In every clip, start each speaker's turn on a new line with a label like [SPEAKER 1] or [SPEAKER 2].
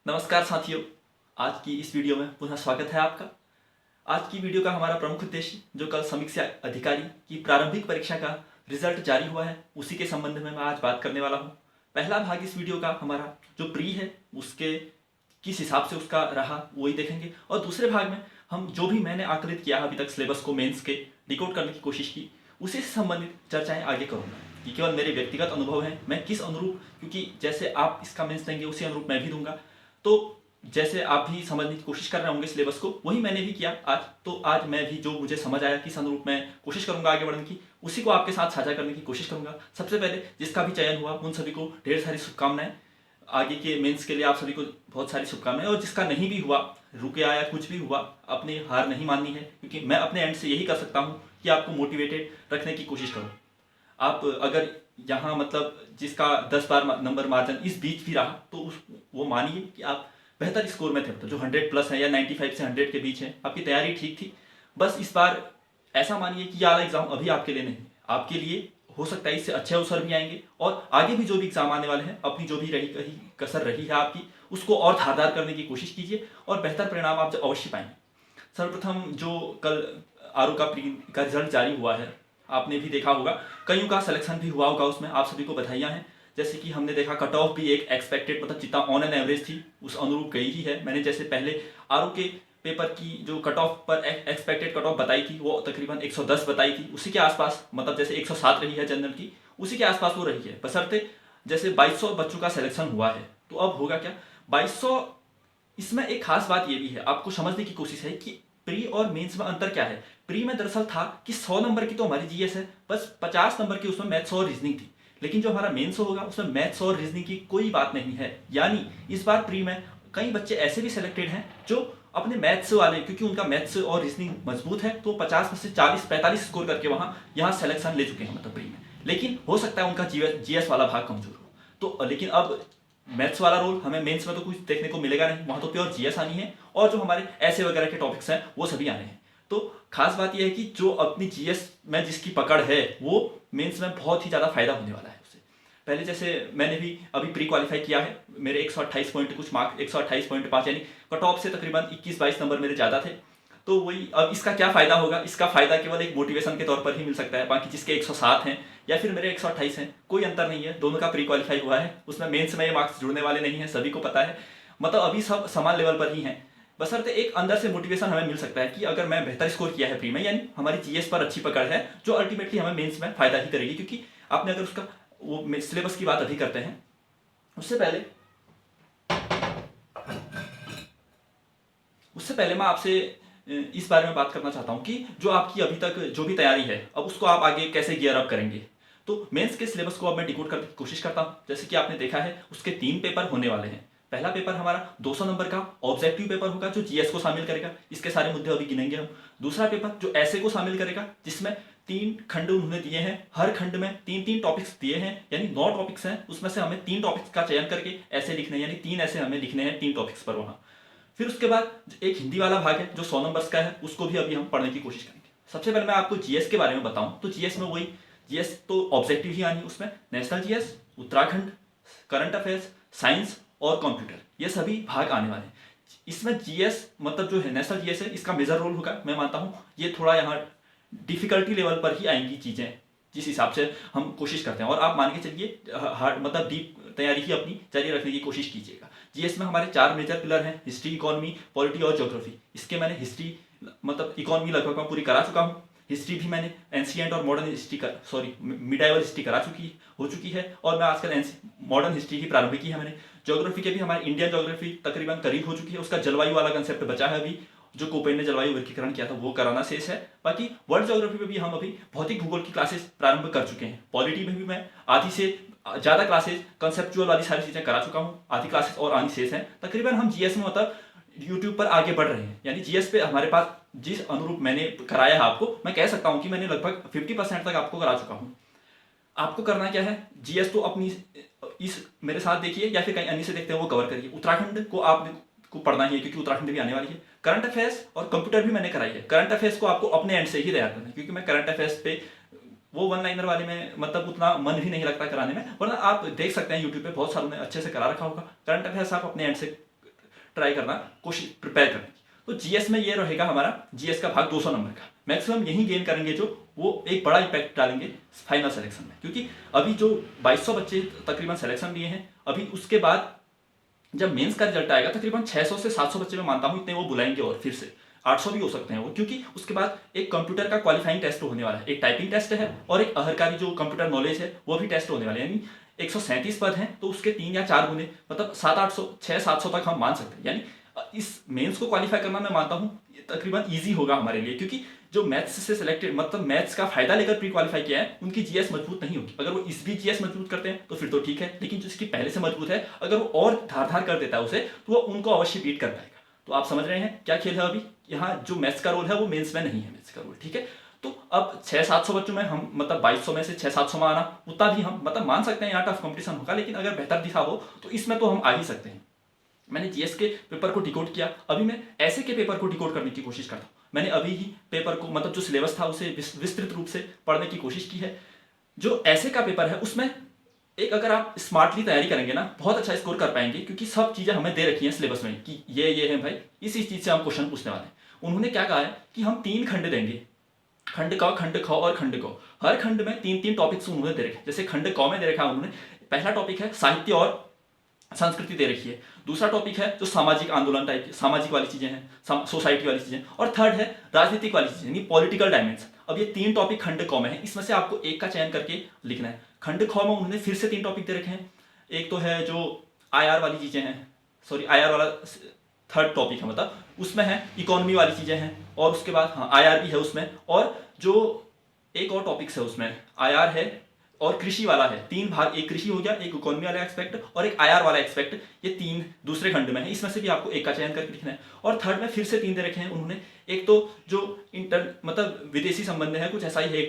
[SPEAKER 1] नमस्कार साथियों, आज की इस वीडियो में पुनः स्वागत है आपका। आज की वीडियो का हमारा प्रमुख उद्देश्य जो कल समीक्षा अधिकारी की प्रारंभिक परीक्षा का रिजल्ट जारी हुआ है उसी के संबंध में मैं आज बात करने वाला हूँ। पहला भाग इस वीडियो का हमारा जो प्री है उसके किस हिसाब से उसका रहा वही देखेंगे, और दूसरे भाग में हम जो भी मैंने आकलित किया अभी तक सिलेबस को मेंस के डिकोड करने की कोशिश की उसी से संबंधित चर्चाएं आगे करूंगा। ये केवल मेरे व्यक्तिगत अनुभव है, मैं किस अनुरूप, क्योंकि जैसे आप इसका मेंस देंगे उसी अनुरूप मैं भी दूंगा, तो जैसे आप भी समझने की कोशिश कर रहे होंगे सिलेबस को वही मैंने भी किया आज। तो आज मैं भी जो मुझे समझ आया किस अनुरूप मैं कोशिश करूंगा आगे बढ़ने की उसी को आपके साथ साझा करने की कोशिश करूंगा। सबसे पहले जिसका भी चयन हुआ उन सभी को ढेर सारी शुभकामनाएं, आगे के मेंस के लिए आप सभी को बहुत सारी शुभकामनाएं। और जिसका नहीं भी हुआ, रुके आया कुछ भी हुआ, अपनी हार नहीं माननी है, क्योंकि मैं अपने एंड से यही कर सकता हूँ कि आपको मोटिवेटेड रखने की कोशिश करूँ। आप अगर यहाँ मतलब जिसका 10 बार नंबर मार्जिन इस बीच भी रहा तो वो मानिए कि आप बेहतर स्कोर में थे, मतलब जो 100+ है या 95 से 100 के बीच है, आपकी तैयारी ठीक थी। बस इस बार ऐसा मानिए कि ये एग्जाम अभी आपके लिए नहीं, आपके लिए हो सकता है इससे अच्छे अवसर भी आएंगे, और आगे भी जो भी एग्जाम आने वाले हैं अपनी जो भी रही कहीं कसर रही है आपकी उसको और धारदार करने की कोशिश कीजिए और बेहतर परिणाम आप अवश्य पाएंगे। सर्वप्रथम जो कल आर का प्री का रिजल्ट जारी हुआ है आपने भी देखा होगा, कईयों का सिलेक्शन भी हुआ होगा, उसमें आप सभी को बधाइयां हैं। जैसे कि हमने देखा कट ऑफ भी एक एक्सपेक्टेड, मतलब जितना ऑन एन एवरेज थी उस अनुरूप गई ही है। मैंने जैसे पहले आर के पेपर की जो कट ऑफ पर एक्सपेक्टेड कट ऑफ बताई थी वो तकरीबन 110 बताई थी, उसी के आसपास, मतलब जैसे 107 रही है जनरल की उसी के आसपास वो रही है। बशर्ते जैसे 2200 बच्चों का सिलेक्शन हुआ है तो अब होगा क्या 2200। इसमें एक खास बात ये भी है, आपको समझने की कोशिश है कि प्री और मेंस में अंतर क्या है। प्री में दरअसल था कि 100 नंबर की तो हमारी जीएस है, बस 50 नंबर की उसमें मैथ्स और रीजनिंग थी। लेकिन जो हमारा मेंस होगा उसमें मैथ्स और रीजनिंग की कोई बात नहीं है। यानी इस बार प्री में कई बच्चे ऐसे भी सिलेक्टेड हैं जो अपने मैथ्स वाले, क्योंकि उनका मैथ्स और रीजनिंग मजबूत है, तो 50 में से 40-45 स्कोर करके यहाँ सिलेक्शन ले चुके हैं, मतलब प्री में। लेकिन हो सकता है उनका जीएस वाला भाग कमजोर हो, तो लेकिन अब मैथ्स वाला रोल हमें मेंस में तो कुछ देखने को मिलेगा नहीं, वहां तो प्योर जीएस आनी है, और जो हमारे ऐसे वगैरह के टॉपिक्स हैं वो सभी आने हैं। तो खास बात यह है कि जो अपनी जीएस में जिसकी पकड़ है वो मेंस में बहुत ही ज़्यादा फायदा होने वाला है उससे। पहले जैसे मैंने भी अभी प्री क्वालिफाई किया है, मेरे 128 पॉइंट कुछ मार्क, 128.5, यानी कट ऑफ से तकरीबन 21-22 नंबर मेरे ज़्यादा थे। तो वही, अब इसका क्या फ़ायदा होगा, इसका फ़ायदा केवल एक मोटिवेशन के तौर पर ही मिल सकता है। बाकी जिसके 107 हैं या फिर मेरे 128 हैं कोई अंतर नहीं है, दोनों का प्री क्वालिफाई हुआ है, उसमें मेंस में ये मार्क्स जुड़ने वाले नहीं है, सभी को पता है। मतलब अभी सब समान लेवल पर ही हैं। बशर्ते एक अंदर से मोटिवेशन हमें मिल सकता है कि अगर मैं बेहतर स्कोर किया है प्री में, यानी हमारी जीएस पर अच्छी पकड़ है, जो अल्टीमेटली हमें मेंस में फायदा ही करेगी। क्योंकि आपने अगर उसका वो सिलेबस की बात अभी करते हैं, उससे पहले मैं आपसे इस बारे में बात करना चाहता हूं कि जो आपकी अभी तक जो भी तैयारी है अब उसको आप आगे कैसे गियर अप करेंगे। तो मेंस के सिलेबस को अब मैं डिकोड करने की कोशिश करता हूं। जैसे कि आपने देखा है उसके 3 पेपर होने वाले हैं। पहला पेपर हमारा 200 नंबर का ऑब्जेक्टिव पेपर होगा जो जीएस को शामिल करेगा, इसके सारे मुद्दे अभी गिनेंगे हम। दूसरा पेपर जो ऐसे को शामिल करेगा, जिसमें 3 खंड उन्होंने दिए हैं, हर खंड में 3-3 टॉपिक्स दिए हैं, यानी 9 टॉपिक्स हैं, उसमें से हमें 3 टॉपिक्स का चयन करके ऐसे लिखने हैं, यानी 3 ऐसे हमें लिखने हैं 3 टॉपिक्स पर वहां। फिर उसके बाद एक हिंदी वाला भाग है जो 100 नंबर्स का है, उसको भी अभी हम पढ़ने की कोशिश करेंगे। सबसे पहले मैं आपको जीएस के बारे में बताऊं तो जीएस में वही, जीएस तो ऑब्जेक्टिव ही आनी, उसमें national GS, Uttarakhand, current affairs, science और कंप्यूटर, ये सभी भाग आने वाले हैं। इसमें जीएस मतलब जो है नेशनल जीएस है, इसका मेजर रोल होगा। मैं मानता हूं ये थोड़ा यहाँ डिफिकल्टी लेवल पर ही आएंगी चीजें, जिस हिसाब से हम कोशिश करते हैं, और आप मान के चलिए हार्ड मतलब डीप तैयारी ही अपनी जारी रखने की कोशिश कीजिएगा। जीएस में हमारे 4 मेजर पिलर हैं, हिस्ट्री, इकोनॉमी, पॉलिटी और ज्योग्राफी। इसके मैंने हिस्ट्री मतलब इकोनॉमी लगभग मैं पूरी करा चुका हूँ। हिस्ट्री भी मैंने एंशिएंट और मॉडर्न हिस्ट्री का मिडाइवल हिस्ट्री हो चुकी है, और मैं आजकल मॉडर्न हिस्ट्री की प्रारंभिक की है मैंने। ज्योग्राफी के भी हमारी इंडियन ज्योग्राफी तकरीबन करीब हो चुकी है, उसका जलवायु वाला कंसेप्ट बचा है अभी, जो कोपेन ने जलवायु वर्गीकरण किया था वो कराना शेष है। बाकी वर्ल्ड ज्योग्राफी में भी हम अभी भौतिक भूगोल की क्लासेस प्रारंभ कर चुके हैं। पॉलिटी में भी मैं आधी से ज्यादा क्लासेस कंसेप्चुअल वाली सारी चीजें करा चुका हूँ, आधी क्लासेस और आनी शेष है। तकरीबन हम जीएस में मतलब यूट्यूब पर आगे बढ़ रहे हैं, यानी जीएस पे हमारे पास जिस अनुरूप मैंने कराया है आपको, मैं कह सकता हूं कि मैंने लगभग 50% तक आपको करा चुका हूं। आपको करना क्या है, जीएस तो अपनी इस मेरे साथ देखिए या फिर कहीं अन्य से देखते हैं वो कवर करिए। उत्तराखंड को आपने को पढ़ना ही है क्योंकि उत्तराखंड भी आने वाली है। करंट अफेयर्स और कंप्यूटर भी मैंने कराई है। करंट अफेयर्स को आपको अपने एंड से ही तैयार करना है, क्योंकि मैं करंट अफेयर्स पे वो वन लाइनर वाले में मतलब उतना मन भी नहीं लगता कराने में, वरना आप देख सकते हैं यूट्यूब पे बहुत सारों ने अच्छे से करा रखा होगा। करंट अफेयर्स आप अपने एंड से ट्राई करना, कोशिश प्रिपेयर करने की। तो जीएस में ये रहेगा हमारा जीएस का भाग 200 नंबर का, मैक्सिमम यही गेन करेंगे जो वो एक बड़ा इम्पैक्ट डालेंगे फाइनल सिलेक्शन में। क्योंकि अभी जो 2200 बच्चे तकरीबन सिलेक्शन लिए हैं, अभी उसके बाद जब मेंस का रिजल्ट आएगा तकरीबन 600 से 700 बच्चे मैं मानता हूँ इतने वो बुलाएंगे, और फिर से 800 भी हो सकते हैं वो, क्योंकि उसके बाद एक कंप्यूटर का क्वालिफाइंग टेस्ट होने वाला है, एक टाइपिंग टेस्ट है और एक अहरकारी जो कंप्यूटर नॉलेज है वो भी टेस्ट होने वाले हैं। यानी 137 पद हैं तो उसके 3 या 4 गुने, मतलब 700-800 600-700 तक हम मान सकते हैं। यानी इस मेंस को क्वालिफाई करना मैं मानता हूँ तकरीबन ईजी होगा हमारे लिए, क्योंकि जो मैथ्स से सिलेक्टेड, मतलब मैथ्स का फायदा लेकर प्री क्वालिफाई किया है, उनकी जीएस मजबूत नहीं होगी। अगर वो इस भी जीएस मजबूत करते हैं तो फिर तो ठीक है, लेकिन जो इसकी पहले से मजबूत है अगर वो और धार धार कर देता है उसे, तो वो उनको अवश्य बीट कर पाएगा। तो आप समझ रहे हैं क्या खेल है अभी यहाँ, जो मैथ्स का रोल है वो मेंस में नहीं है मैथ्स का रोल, ठीक है। तो अब 600-700 बच्चों में हम, मतलब 2200 में से 600-700 में आना उतना भी हम मतलब मान सकते हैं, यहाँ टफ कंपटीशन होगा, लेकिन अगर बेहतर दिशा हो तो इसमें तो हम आ ही सकते हैं। मैंने जीएस के पेपर को डिकोड किया, अभी मैं ऐसे के पेपर को डिकोड करने की कोशिश करता हूँ। मैंने अभी ही पेपर को, मतलब जो सिलेबस था उसे विस्तृत रूप से पढ़ने की कोशिश की है। जो ऐसे का पेपर है उसमें एक, अगर आप स्मार्टली तैयारी करेंगे ना, बहुत अच्छा स्कोर कर पाएंगे, क्योंकि सब चीज़ें हमें दे रखी हैं सिलेबस में कि ये है भाई, इसी चीज़ से हम क्वेश्चन पूछने वाले हैं। उन्होंने क्या कहा है कि हम 3 खंड देंगे, खंड क, खंड ख और खंड ग। हर खंड में 3-3 टॉपिक्स उन्होंने दे रखे। जैसे खंड क में दे रखा है उन्होंने, पहला टॉपिक है साहित्य और संस्कृति दे रखी है, दूसरा टॉपिक है जो सामाजिक आंदोलन टाइप की सामाजिक वाली चीजें हैं, सोसाइटी वाली चीजें, और थर्ड है राजनीतिक वाली चीजें, यानी पॉलिटिकल डायमेंशन। अब ये 3 टॉपिक खंड क में है, इसमें से आपको एक का चयन करके लिखना है। खंड ख में उन्होंने फिर से 3 टॉपिक दे रखे हैं, एक तो है जो आईआर वाली चीजें हैं, सॉरी आईआर वाला थर्ड टॉपिक है, मतलब उसमें है इकोनॉमी वाली चीजें हैं, और उसके बाद हाँ आईआर भी है उसमें, और जो एक और टॉपिक्स है उसमें आईआर है और कृषि वाला है। 3 भाग, एक कृषि हो गया, एक इकोनॉमी वाला एक्सपेक्ट और एक आईआर वाला एक्सपेक्ट, ये 3 दूसरे खंड में है। इसमें से भी आपको एक का चयन करके लिखना है। और थर्ड में फिर से 3 दे रखे हैं उन्होंने, एक तो जो मतलब विदेशी संबंध है, कुछ ऐसा ही है एक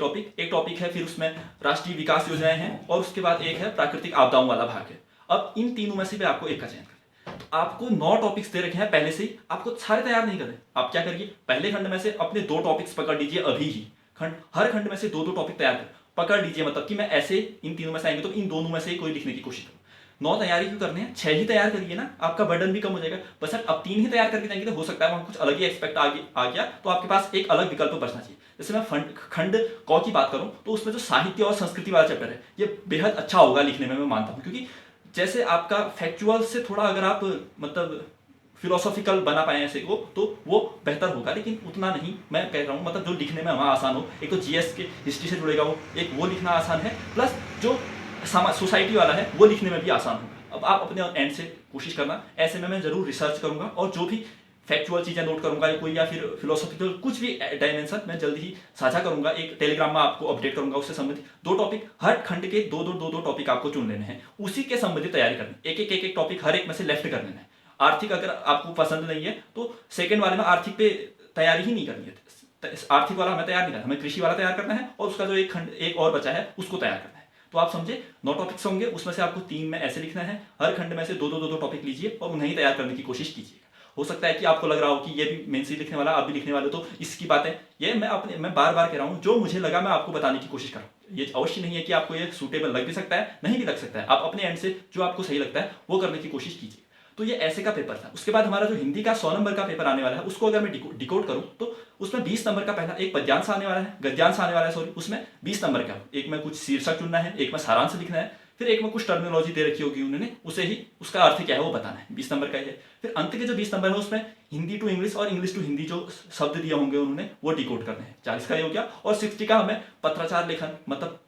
[SPEAKER 1] टॉपिक है, फिर उसमें राष्ट्रीय विकास योजनाएं हैं, और उसके बाद एक है प्राकृतिक आपदाओं वाला भाग है। अब इन तीनों में से भी आपको एक का चयन करना है। तो आपको 9 टॉपिक्स दे रखे हैं पहले से ही, आपको सारे तैयार नहीं करने। आप क्या करिए, पहले खंड में से अपने 2 टॉपिक्स पकड़ लीजिए अभी ही, हर खंड में से 2-2 टॉपिक तैयार कर पकड़ लीजिए, मतलब कि मैं ऐसे इन तीनों में से आएंगे तो इन दोनों में से ही कोई लिखने की कोशिश करूँ। 9 तैयारी क्यों करने हैं, 6 ही तैयार करिए ना, आपका बर्डन भी कम हो जाएगा। बस अब 3 ही तैयार करके जाएंगे तो हो सकता है वहां कुछ अलग ही एक्सपेक्ट आ गया, तो आपके पास एक अलग विकल्प बचना चाहिए। जैसे मैं खंड क की बात करूं तो उसमें जो साहित्य और संस्कृति वाला चैप्टर है ये बेहद अच्छा होगा लिखने में, मैं मानता हूँ। क्योंकि जैसे आपका फैक्चुअल से थोड़ा अगर आप मतलब फिलोसॉफिकल बना पाए ऐसे को तो वो बेहतर होगा, लेकिन उतना नहीं मैं कह रहा हूँ, मतलब जो लिखने में वहाँ आसान हो। एक तो जीएस के हिस्ट्री से जुड़ेगा वो लिखना आसान है, प्लस जो सोसाइटी वाला है वो लिखने में भी आसान होगा। अब आप अपने एंड से कोशिश करना, ऐसे में मैं जरूर रिसर्च करूंगा और जो भी फैक्चुअल चीज़ें नोट करूंगा कोई, या फिर फिलोसॉफिकल कुछ भी डायमेंशन मैं जल्दी ही साझा करूंगा, एक टेलीग्राम में आपको अपडेट करूंगा उससे संबंधित। 2 टॉपिक हर खंड के, 2-2 टॉपिक आपको चुन लेने हैं, उसी के संबंधित तैयारी करनी, एक टॉपिक हर एक में से लेफ्ट कर लेना है। आर्थिक अगर आपको पसंद नहीं है तो सेकंड वाले में आर्थिक पे तैयारी ही नहीं करनी है, आर्थिक वाला हमें तैयार नहीं करना, हमें कृषि वाला तैयार करना है, और उसका जो एक और बचा है उसको तैयार करना है। तो आप समझे 9 टॉपिक्स होंगे, उसमें से आपको 3 में ऐसे लिखना है, हर खंड में से 2-2 टॉपिक लीजिए और उन्हें ही तैयार करने की कोशिश कीजिएगा। हो सकता है कि आपको लग रहा हो कि ये भी मेंस ही लिखने वाला, आप भी लिखने वाले, तो इसकी बातें ये मैं बार बार कह रहा हूँ, जो मुझे लगा मैं आपको बताने की कोशिश कर रहा हूँ। ये अवश्य नहीं है कि आपको ये सूटेबल लग भी सकता है, नहीं भी लग सकता है, आप अपने एंड से जो आपको सही लगता है वो करने की कोशिश कीजिए। तो ये ऐसे का पेपर था। उसके बाद हमारा जो हिंदी का 100 नंबर का पेपर आने वाला है, उसको अगर मैं डिकोड करूं तो उसमें 20 नंबर का पहला एक पद्यांश आने वाला है, गद्यांश आने वाला है, सॉरी, उसमें 20 नंबर का, एक में कुछ शीर्षक चुनना है, एक में सारांश लिखना है, फिर एक में कुछ टर्मिनोलॉजी दे रखी होगी उन्होंने, उसे ही उसका अर्थ क्या है वो बताना है, 20 नंबर का ही है। फिर अंत के जो 20 नंबर है उसमें हिंदी टू इंग्लिश और इंग्लिश टू हिंदी जो शब्द दिए होंगे उन्होंने वो डिकोड करने हैं, 40 का ये हो गया। और 60 का हमें पत्राचार लेखन, मतलब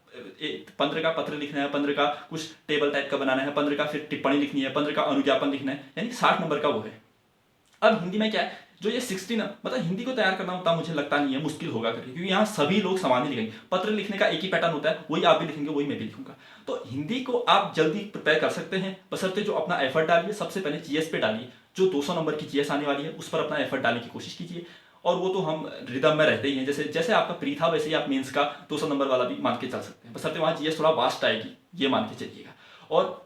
[SPEAKER 1] 15 का पत्र लिखना है, 15 का कुछ टेबल टाइप का बनाना है, 15 का फिर टिप्पणी लिखनी है, 15 का अनुज्ञापन लिखना है, यानी 60 नंबर का वो है। अब हिंदी में क्या है, जो ये 16, मतलब हिंदी को तैयार करना उतना मुझे लगता नहीं है मुश्किल होगा करके, क्योंकि यहाँ सभी लोग समान ही लिखेंगे, पत्र लिखने का एक ही पैटर्न होता है, वही आप भी लिखेंगे वही मैं भी लिखूंगा। तो हिंदी को आप जल्दी प्रिपेयर कर सकते हैं, बशर्ते जो अपना एफर्ट डालिए, सबसे पहले जीएस पे डालिए, जो 200 नंबर की जीएस आने वाली है उस पर अपना एफर्ट डालने की कोशिश कीजिए। और वो तो हम रिदम में रहते ही हैं, जैसे जैसे आपका प्री था वैसे ही आप मेंस का 200 नंबर वाला भी मान के चल सकते हैं, बशर्ते वहाँ जीएस थोड़ा वास्ट आएगी, ये मान के चलिएगा। और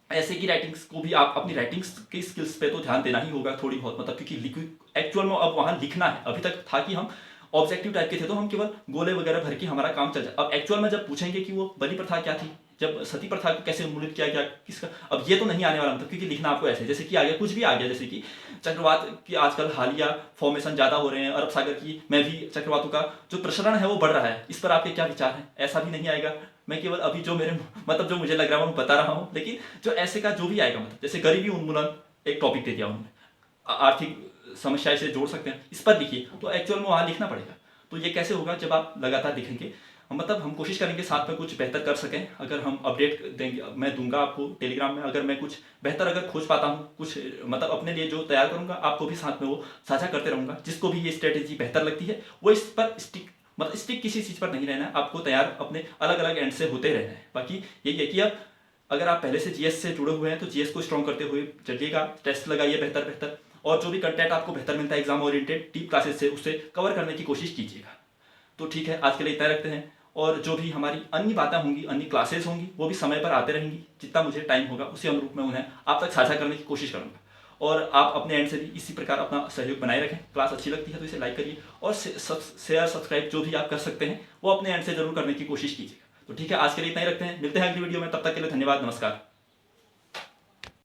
[SPEAKER 1] ऐसे की राइटिंग्स को भी आप अपनी राइटिंग्स की स्किल्स पे तो ध्यान देना ही होगा थोड़ी बहुत, मतलब क्योंकि एक्चुअल में अब वहाँ लिखना है। अभी तक था कि हम ऑब्जेक्टिव टाइप के थे तो हम केवल गोले वगैरह भर के हमारा काम चल जाए। अब एक्चुअल में जब पूछेंगे कि वो बलि प्रथा क्या थी, जब सती प्रथा को कैसे उन्मूलित किया गया, किसका, अब ये तो नहीं आने वाला मतलब, क्योंकि लिखना आपको ऐसे जैसे कि आ गया, कुछ भी आ गया, जैसे कि चक्रवात की आजकल हालिया फॉर्मेशन ज़्यादा हो रहे हैं अरब सागर की, में भी चक्रवातों का जो प्रसरण है वो बढ़ रहा है। इस पर आपके क्या विचार हैं? ऐसा भी नहीं आएगा, मैं केवल अभी जो मेरे मतलब जो मुझे लग रहा है वो बता रहा हूँ, लेकिन जो ऐसे का जो भी आएगा, मतलब जैसे गरीबी उन्मूलन एक टॉपिक दे दिया उन्होंने, आर्थिक समस्या से जोड़ सकते हैं, इस पर लिखिए, तो एक्चुअल में वहाँ लिखना पड़ेगा। तो ये कैसे होगा? जब आप लगातार लिखेंगे, मतलब हम कोशिश करेंगे साथ में कुछ बेहतर कर सकें। अगर हम अपडेट देंगे, मैं दूंगा आपको टेलीग्राम में, अगर मैं कुछ बेहतर अगर खोज पाता हूँ, कुछ मतलब अपने लिए जो तैयार करूंगा, आपको भी साथ में वो साझा करते रहूंगा। जिसको भी ये स्ट्रेटेजी बेहतर लगती है वो इस पर स्टिक, मतलब स्टिक किसी चीज़ पर नहीं रहना है, आपको तैयार अपने अलग अलग एंड से होते रहना है। बाकी यही है कि अब अगर आप पहले से जीएस से जुड़े हुए हैं तो जीएस को स्ट्रॉन्ग करते हुए चलिएगा, टेस्ट लगाइए बेहतर बेहतर, और जो भी कंटेंट आपको बेहतर मिलता है एग्जाम ओरिएंटेड डीप क्लासेस से, उससे कवर करने की कोशिश कीजिएगा। तो ठीक है, आज के लिए इतना रखते हैं, और जो भी हमारी अन्य बातें होंगी, अन्य क्लासेस होंगी, वो भी समय पर आते रहेंगी। जितना मुझे टाइम होगा उसी अनुरूप में उन्हें आप तक साझा करने की कोशिश करूंगा। और आप अपने एंड से भी इसी प्रकार अपना सहयोग बनाए रखें। क्लास अच्छी लगती है तो इसे लाइक करिए, और शेयर सब्सक्राइब जो भी आप कर सकते हैं वो अपने एंड से जरूर करने की कोशिश कीजिएगा। तो ठीक है, आज के लिए इतना ही रखते हैं, मिलते हैं अगली वीडियो में, तब तक के लिए धन्यवाद, नमस्कार।